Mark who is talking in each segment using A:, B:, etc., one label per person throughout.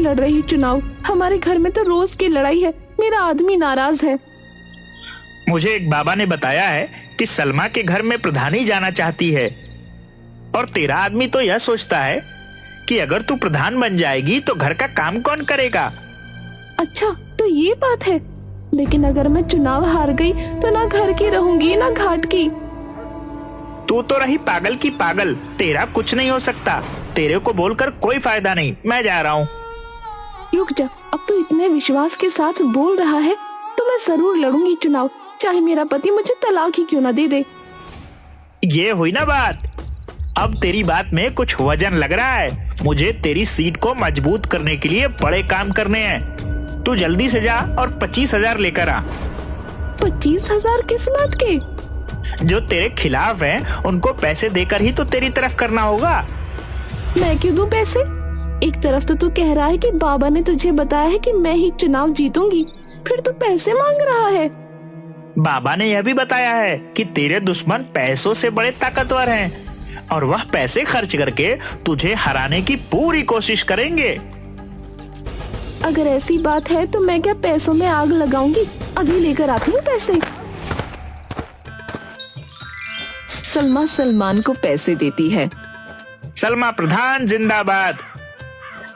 A: लड़ रही चुनाव। हमारे घर में तो रोज की लड़ाई है, मेरा आदमी नाराज है।
B: मुझे एक बाबा ने बताया है कि सलमा के घर में प्रधानी जाना चाहती है, और तेरा आदमी तो यह सोचता है कि अगर तू प्रधान बन जाएगी तो घर का काम कौन करेगा।
A: अच्छा, तो ये बात है। लेकिन अगर मैं चुनाव हार गई तो ना घर की रहूंगी ना घाट की।
B: तू तो रही पागल की पागल, तेरा कुछ नहीं हो सकता। तेरे को बोलकर कोई फायदा नहीं, मैं जा रहा हूँ।
A: रुक जा, अब तो इतने विश्वास के साथ बोल रहा है तो मैं जरूर लड़ूंगी चुनाव, चाहे मेरा पति मुझे तलाक ही क्यों ना दे दे।
B: ये हुई ना बात। अब तेरी बात में कुछ वजन लग रहा है। मुझे तेरी सीट को मजबूत करने के लिए बड़े काम करने हैं। तू जल्दी से जा और 25,000 लेकर आ।
A: 25,000 किस बात के?
B: जो तेरे खिलाफ हैं, उनको पैसे देकर ही तो तेरी तरफ करना होगा।
A: मैं क्यों दूं पैसे? एक तरफ तो तू कह रहा है कि बाबा ने तुझे बताया है कि मैं ही चुनाव जीतूंगी, फिर तू पैसे मांग रहा है।
B: बाबा ने यह भी बताया है कि तेरे दुश्मन पैसों से बड़े ताकतवर हैं, और वह पैसे खर्च करके तुझे हराने की पूरी कोशिश करेंगे।
A: अगर ऐसी बात है तो मैं क्या पैसों में आग लगाऊंगी? अभी लेकर आती हूँ पैसे। सलमा सलमान को पैसे देती है।
B: सलमा प्रधान जिंदाबाद।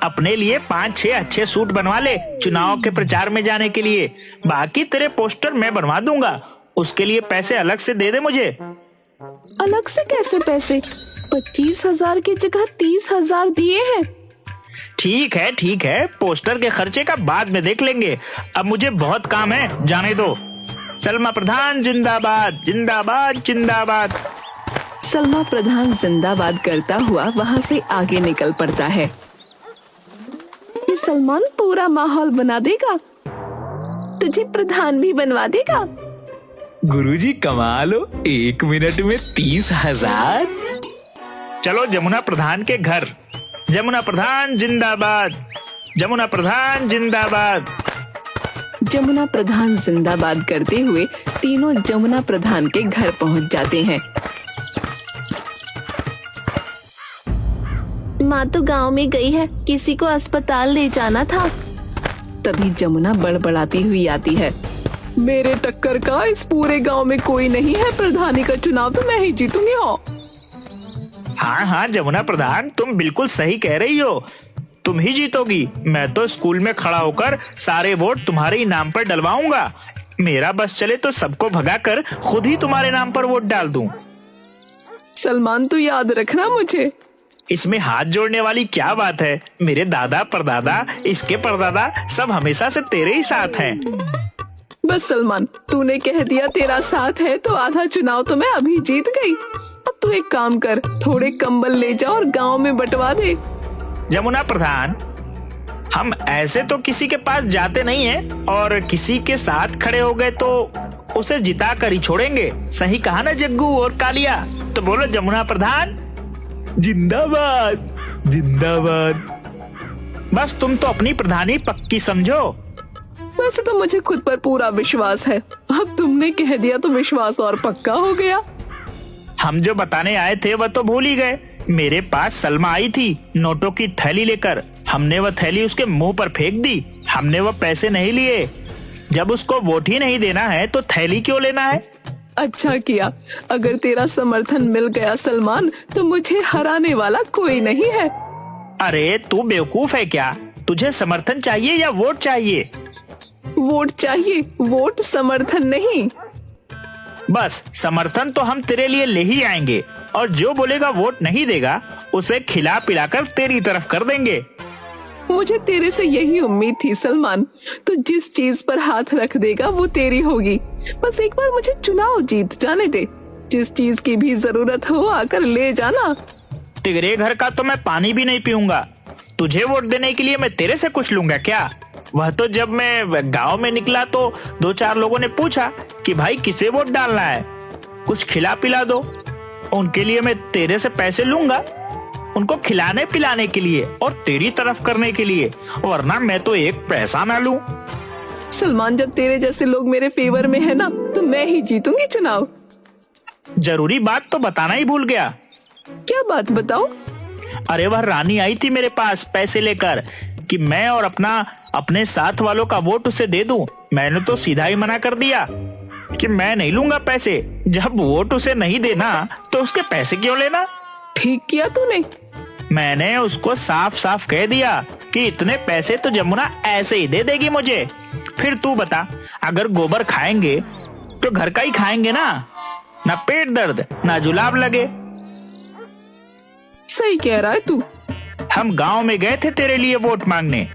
B: अपने लिए 5-6 अच्छे सूट बनवा ले चुनाव के प्रचार में जाने के लिए। बाकी तेरे पोस्टर मैं बनवा दूंगा, उसके लिए पैसे अलग से दे दे मुझे।
A: अलग से कैसे पैसे? 25,000 की जगह 30,000 दिए हैं।
B: ठीक है, पोस्टर के खर्चे का बाद में देख लेंगे। अब मुझे बहुत काम है, जाने दो। सलमा प्रधान जिंदाबाद जिंदाबाद जिंदाबाद।
A: सलमा प्रधान जिंदाबाद करता हुआ वहाँ से आगे निकल पड़ता है। ये सलमान पूरा माहौल बना देगा, तुझे प्रधान भी बनवा देगा।
B: गुरुजी कमाल हो, 1 मिनट में 30,000। चलो जमुना प्रधान के घर। जमुना प्रधान जिंदाबाद, जमुना प्रधान जिंदाबाद।
A: जमुना प्रधान जिंदाबाद करते हुए तीनों जमुना प्रधान के घर पहुंच जाते हैं। माँ तो गांव में गई है, किसी को अस्पताल ले जाना था। तभी जमुना बड़बड़ाती हुई आती है। मेरे टक्कर का इस पूरे गांव में कोई नहीं है, प्रधानी का चुनाव तो मैं ही जीतूंगी। हो
B: हाँ जमुना प्रधान, तुम बिल्कुल सही कह रही हो, तुम ही जीतोगी। मैं तो स्कूल में खड़ा होकर सारे वोट तुम्हारे ही नाम पर डलवाऊंगा। मेरा बस चले तो सबको भगाकर खुद ही तुम्हारे नाम पर वोट डाल दूं।
A: सलमान, तू याद रखना मुझे।
B: इसमें हाथ जोड़ने वाली क्या बात है? मेरे दादा परदादा, इसके परदादा सब हमेशा से तेरे ही साथ हैं।
A: बस सलमान, तूने कह दिया तेरा साथ है तो आधा चुनाव तो मैं अभी जीत गई। अब तू एक काम कर, थोड़े कंबल ले जा और गांव में बंटवा दे।
B: जमुना प्रधान, हम ऐसे तो किसी के पास जाते नहीं हैं, और किसी के साथ खड़े हो गए तो उसे जिता कर ही छोड़ेंगे। सही कहा ना जग्गू और कालिया? तो बोलो जमुना प्रधान जिंदाबाद जिंदाबाद। बस तुम तो अपनी प्रधानी पक्की समझो।
A: वैसे तो मुझे खुद पर पूरा विश्वास है, अब तुमने कह दिया तो विश्वास और पक्का हो गया।
B: हम जो बताने आए थे वह तो भूल ही गए। मेरे पास सलमा आई थी नोटों की थैली लेकर, हमने वह थैली उसके मुंह पर फेंक दी। हमने वह पैसे नहीं लिए। जब उसको वोट ही नहीं देना है तो थैली क्यों लेना है?
A: अच्छा किया, अगर तेरा समर्थन मिल गया सलमान तो मुझे हराने वाला कोई नहीं है।
B: अरे तू बेवकूफ है क्या? तुझे समर्थन चाहिए या वोट चाहिए?
A: वोट चाहिए, वोट समर्थन नहीं।
B: बस समर्थन तो हम तेरे लिए ले ही आएंगे, और जो बोलेगा वोट नहीं देगा उसे खिला पिलाकर तेरी तरफ कर देंगे।
A: मुझे तेरे से यही उम्मीद थी सलमान, तू जिस चीज पर हाथ रख देगा वो तेरी होगी। बस एक बार मुझे चुनाव जीत जाने दे, जिस चीज की भी जरूरत हो आकर ले जाना।
B: तेरे घर का तो मैं पानी भी नहीं पीऊंगा। तुझे वोट देने के लिए मैं तेरे से कुछ लूंगा क्या? वह तो जब मैं गांव में निकला तो 2-4 लोगों ने पूछा कि भाई किसे वोट डालना है, कुछ खिला पिला दो। उनके लिए मैं तेरे से पैसे लूंगा, उनको खिलाने पिलाने के लिए और तेरी तरफ करने के लिए, वरना मैं तो एक पैसा ना लूं।
A: सलमान, जब तेरे जैसे लोग मेरे फेवर में है ना तो मैं ही जीतूंगी चुनाव।
B: जरूरी बात तो बताना ही भूल गया।
A: क्या बात बताओ?
B: अरे वह रानी आई थी मेरे पास पैसे लेकर, कि मैं और अपने साथ वालों का वोट उसे दे दूं। मैंने तो सीधा ही मना कर दिया कि मैं नहीं लूंगा पैसे। जब वोट उसे नहीं देना तो उसके पैसे क्यों लेना।
A: ठीक किया तूने।
B: मैंने उसको साफ साफ कह दिया कि इतने पैसे तो जमुना ऐसे ही दे देगी मुझे। फिर तू बता, अगर गोबर खाएंगे तो घर का ही खाएंगे ना पेट दर्द ना जुलाब लगे।
A: सही कह रहा है तू।
B: हम गांव में गए थे तेरे लिए वोट मांगने।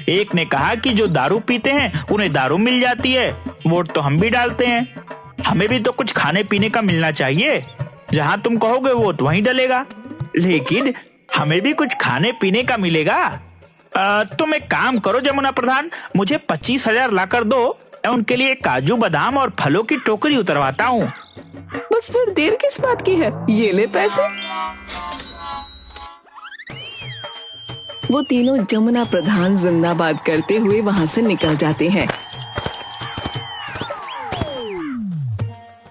B: एक ने कहा कि जो दारू पीते हैं उन्हें दारू मिल जाती है, वोट तो हम भी डालते हैं। हमें भी तो कुछ खाने पीने का मिलना चाहिए। जहां तुम कहोगे वोट वहीं डलेगा, लेकिन हमें भी कुछ खाने पीने का मिलेगा। तुम एक काम करो जमुना प्रधान, मुझे 25,000 लाकर दो। उनके लिए काजू बादाम और फलों की टोकरी उतरवाता हूँ।
A: बस फिर देर किस बात की है, ये ले पैसे। वो तीनों जमुना प्रधान जिंदाबाद करते हुए वहां से निकल जाते हैं।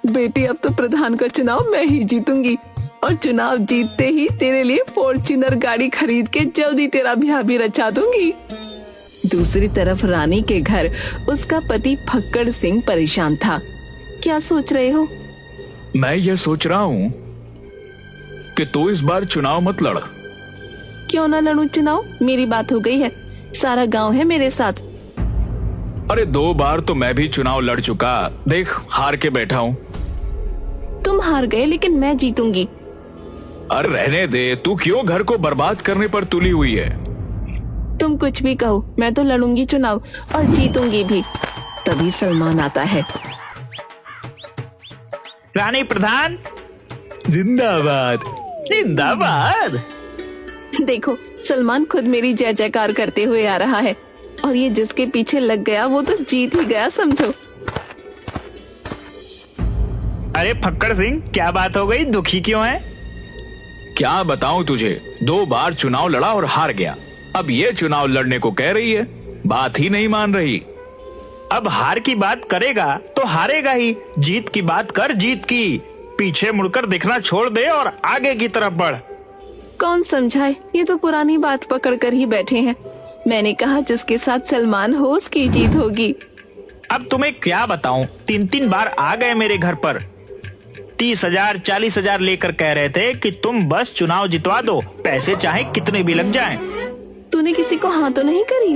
A: बेटी, अब तो प्रधान का चुनाव मैं ही जीतूंगी और चुनाव जीतते ही तेरे लिए फॉर्च्यूनर गाड़ी खरीद के जल्दी तेरा ब्याह भी रचा दूंगी। दूसरी तरफ रानी के घर उसका पति फक्कड़ सिंह परेशान था। क्या सोच रहे हो?
C: मैं ये सोच रहा हूँ कि तू इस बार चुनाव मत लड़।
A: क्यों ना लड़ूं चुनाव? मेरी बात हो गई है, सारा गांव है मेरे साथ।
C: अरे 2 बार तो मैं भी चुनाव लड़ चुका, देख हार के बैठा हूँ।
A: तुम हार गए लेकिन मैं जीतूंगी।
C: अरे रहने दे, तू क्यों घर को बर्बाद करने पर तुली हुई है?
A: तुम कुछ भी कहो, मैं तो लड़ूंगी चुनाव और जीतूंगी भी। तभी सलमान आता है।
B: रानी प्रधान जिंदाबाद जिंदाबाद।
A: देखो, सलमान खुद मेरी जय जयकार करते हुए आ रहा है और ये जिसके पीछे लग गया वो तो जीत ही गया समझो।
B: अरे फक्कड़ सिंह, क्या बात हो गई, दुखी क्यों है?
C: क्या बताऊं तुझे, 2 बार चुनाव लड़ा और हार गया। अब ये चुनाव लड़ने को कह रही है, बात ही नहीं मान रही।
B: अब हार की बात करेगा तो हारेगा ही। जीत की बात कर, जीत की। पीछे मुड़कर देखना छोड़ दे और आगे की तरफ बढ़।
A: कौन समझाए, ये तो पुरानी बात पकड़ कर ही बैठे हैं। मैंने कहा जिसके साथ सलमान हो उसकी जीत होगी।
B: अब तुम्हें क्या बताऊं, 3 बार आ गए मेरे घर पर। 30,000 40,000 लेकर कह रहे थे कि तुम बस चुनाव जितवा दो, पैसे चाहे कितने भी लग जाएं।
A: तूने किसी को हाँ तो नहीं करी?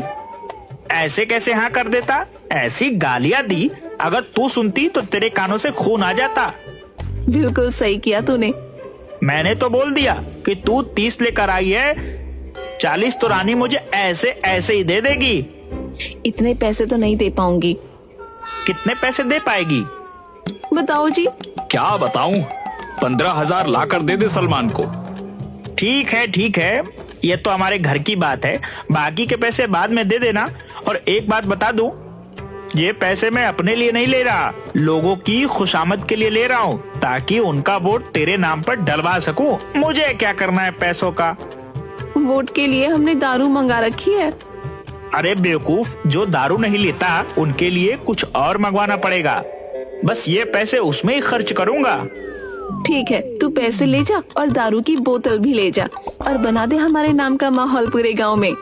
B: ऐसे कैसे हाँ कर देता? ऐसी गालियां दी, अगर तू सुनती तो तेरे कानों से खून आ जाता।
A: बिल्कुल सही किया तूने।
B: मैंने तो बोल दिया कि तू 30 लेकर आई है, 40 तो रानी मुझे ऐसे ऐसे ही दे देगी।
A: इतने पैसे तो नहीं दे पाऊंगी।
B: कितने पैसे दे पाएगी?
A: बताओ जी।
C: क्या बताऊं, 15,000 लाकर दे दे सलमान को।
B: ठीक है, ये तो हमारे घर की बात है, बाकी के पैसे बाद में दे देना। और एक बात बता दूं, ये पैसे मैं अपने लिए नहीं ले रहा, लोगों की खुशामद के लिए ले रहा हूँ, ताकि उनका वोट तेरे नाम पर डलवा सकूं। मुझे क्या करना है पैसों का?
A: वोट के लिए हमने दारू मंगा रखी है।
B: अरे बेवकूफ, जो दारू नहीं लेता उनके लिए कुछ और मंगवाना पड़ेगा। बस ये पैसे उसमें ही खर्च करूंगा।
A: ठीक है, तू पैसे ले जा और दारू की बोतल भी ले जा और बना दे हमारे नाम का माहौल पूरे गांव में।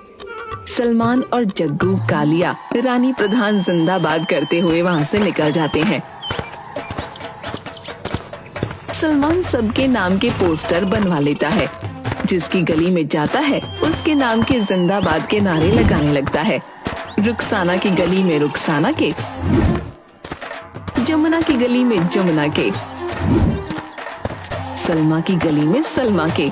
A: सलमान और जग्गू कालिया रानी प्रधान जिंदाबाद करते हुए वहां से निकल जाते हैं। सलमान सबके नाम के पोस्टर बनवा लेता है। जिसकी गली में जाता है उसके नाम के जिंदाबाद के नारे लगाने लगता है। रुखसाना की गली में रुखसाना के, जमुना की गली में जमुना के, सलमा की गली में सलमा के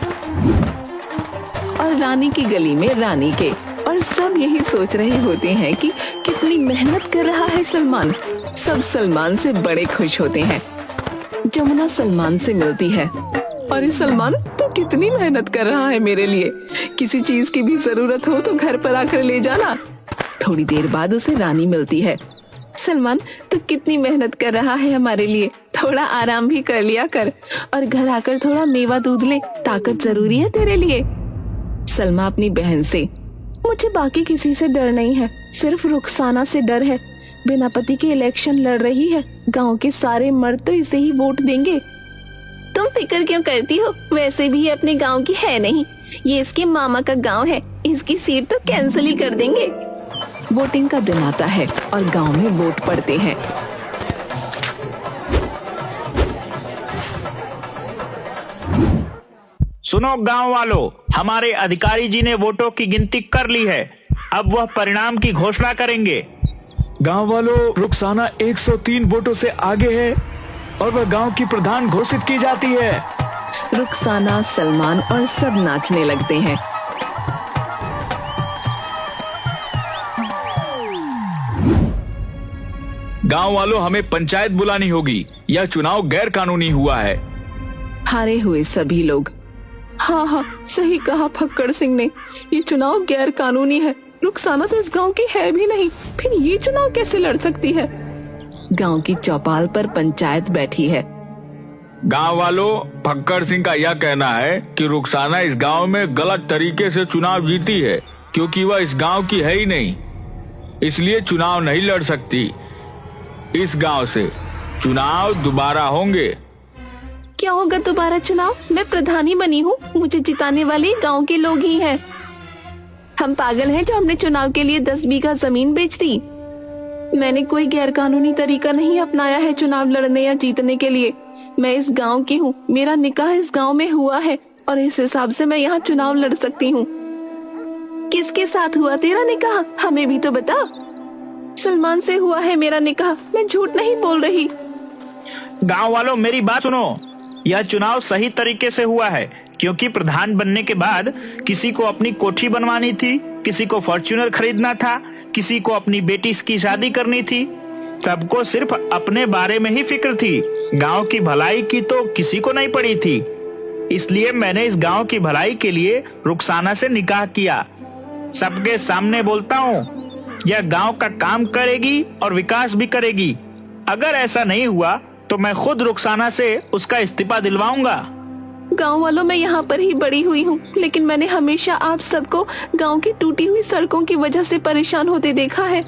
A: और रानी की गली में रानी के। और सब यही सोच रहे होते हैं कि कितनी मेहनत कर रहा है सलमान। सब सलमान से बड़े खुश होते हैं। जमुना सलमान से मिलती है। अरे सलमान, तू कितनी मेहनत कर रहा है मेरे लिए, किसी चीज की भी जरूरत हो तो घर पर आकर ले जाना। थोड़ी देर बाद उसे रानी मिलती है। सलमान, तू कितनी मेहनत कर रहा है हमारे लिए, थोड़ा आराम भी कर लिया कर और घर आकर थोड़ा मेवा दूध ले, ताकत जरूरी है तेरे लिए। सलमा अपनी बहन से, मुझे बाकी किसी से डर नहीं है, सिर्फ रुखसाना से डर है। बिना पति के इलेक्शन लड़ रही है, गांव के सारे मर्द तो इसे ही वोट देंगे। तुम फिक्र क्यों करती हो, वैसे भी अपने गांव की है नहीं, ये इसके मामा का गांव है। इसकी सीट तो कैंसिल ही कर देंगे। वोटिंग का दिन आता है और गांव में वोट पड़ते हैं।
B: सुनो गांव वालों, हमारे अधिकारी जी ने वोटों की गिनती कर ली है। अब वह परिणाम की घोषणा करेंगे।
C: गांव वालों, रुखसाना 103 वोटों से आगे है और वह गांव की प्रधान घोषित की जाती है।
A: रुखसाना, सलमान और सब नाचने लगते हैं।
C: गांव वालों, हमें पंचायत बुलानी होगी। यह चुनाव गैर कानूनी हुआ है।
A: हारे हुए सभी लोग, हाँ, सही कहा फक्कड़ सिंह ने, ये चुनाव गैर कानूनी है। रुखसाना तो इस गांव की है भी नहीं, फिर ये चुनाव कैसे लड़ सकती है। गांव की चौपाल पर पंचायत बैठी है।
C: गांव वालों, फक्कड़ सिंह का यह कहना है कि रुखसाना इस गांव में गलत तरीके से चुनाव जीती है, क्योंकि वह इस गांव की है ही नहीं, इसलिए चुनाव नहीं लड़ सकती। इस गांव से चुनाव दोबारा होंगे।
A: क्या होगा दोबारा चुनाव? मैं प्रधानी बनी हूँ, मुझे जिताने वाले गांव के लोग ही हैं। हम पागल हैं जो हमने चुनाव के लिए 10 बीघा जमीन बेच दी। मैंने कोई गैर कानूनी तरीका नहीं अपनाया है चुनाव लड़ने या जीतने के लिए। मैं इस गांव की हूँ, मेरा निकाह इस गांव में हुआ है और इस हिसाब से मैं यहाँ चुनाव लड़ सकती हूँ। किसके साथ हुआ तेरा निकाह, हमें भी तो बता। सलमान से हुआ है मेरा निकाह, मैं झूठ नहीं बोल रही।
B: गांव वालों, मेरी बात सुनो। यह चुनाव सही तरीके से हुआ है, क्योंकि प्रधान बनने के बाद किसी को अपनी कोठी बनवानी थी, किसी को फॉर्च्यूनर खरीदना था, किसी को अपनी बेटी की शादी करनी थी। सबको सिर्फ अपने बारे में ही फिक्र थी, गांव की भलाई की तो किसी को नहीं पड़ी थी। इसलिए मैंने इस गांव की भलाई के लिए रुखसाना से निकाह किया। सबके सामने बोलता हूँ, यह गांव का काम करेगी और विकास भी करेगी। अगर ऐसा नहीं हुआ तो मैं खुद रुखसाना से उसका इस्तीफा दिलवाऊंगा।
A: गांव वालों, मैं यहाँ पर ही बड़ी हुई हूँ, लेकिन मैंने हमेशा आप सबको गांव की टूटी हुई सड़कों की वजह से परेशान होते देखा है।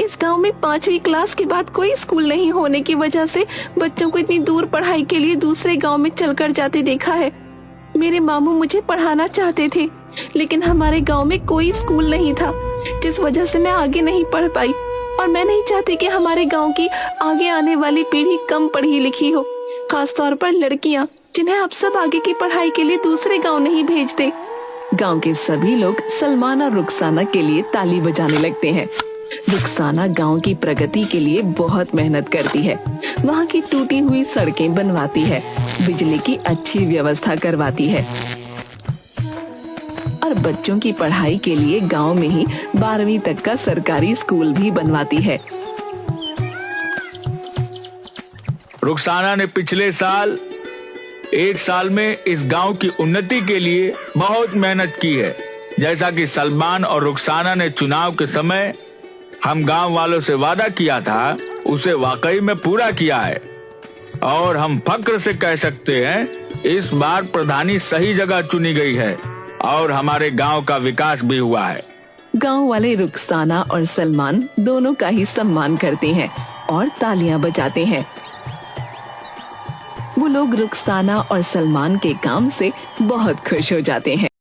A: इस गांव में 5वीं क्लास के बाद कोई स्कूल नहीं होने की वजह से बच्चों को इतनी दूर पढ़ाई के लिए दूसरे गांव में चलकर जाते देखा है। मेरे मामू मुझे पढ़ाना चाहते थे, लेकिन हमारे गांव में कोई स्कूल नहीं था, जिस वजह से मैं आगे नहीं पढ़ पाई। और मैं नहीं चाहती कि हमारे गांव की आगे आने वाली पीढ़ी कम पढ़ी लिखी हो, खास तौर पर लड़कियां, जिन्हें आप सब आगे की पढ़ाई के लिए दूसरे गांव नहीं भेजते। गांव के सभी लोग सलमान और रुखसाना के लिए ताली बजाने लगते हैं। रुखसाना गांव की प्रगति के लिए बहुत मेहनत करती है। वहाँ की टूटी हुई सड़कें बनवाती है, बिजली की अच्छी व्यवस्था करवाती है और बच्चों की पढ़ाई के लिए गांव में ही 12वीं तक का सरकारी स्कूल भी बनवाती है।
C: रुखसाना ने पिछले साल 1 साल में इस गांव की उन्नति के लिए बहुत मेहनत की है। जैसा कि सलमान और रुखसाना ने चुनाव के समय हम गांव वालों से वादा किया था, उसे वाकई में पूरा किया है। और हम फक्र से कह सकते हैं, इस बार प्रधानी सही जगह चुनी गई है और हमारे गांव का विकास भी हुआ है।
A: गांव वाले रुखसाना और सलमान दोनों का ही सम्मान करते हैं और तालियां बजाते हैं। वो लोग रुखसाना और सलमान के काम से बहुत खुश हो जाते हैं।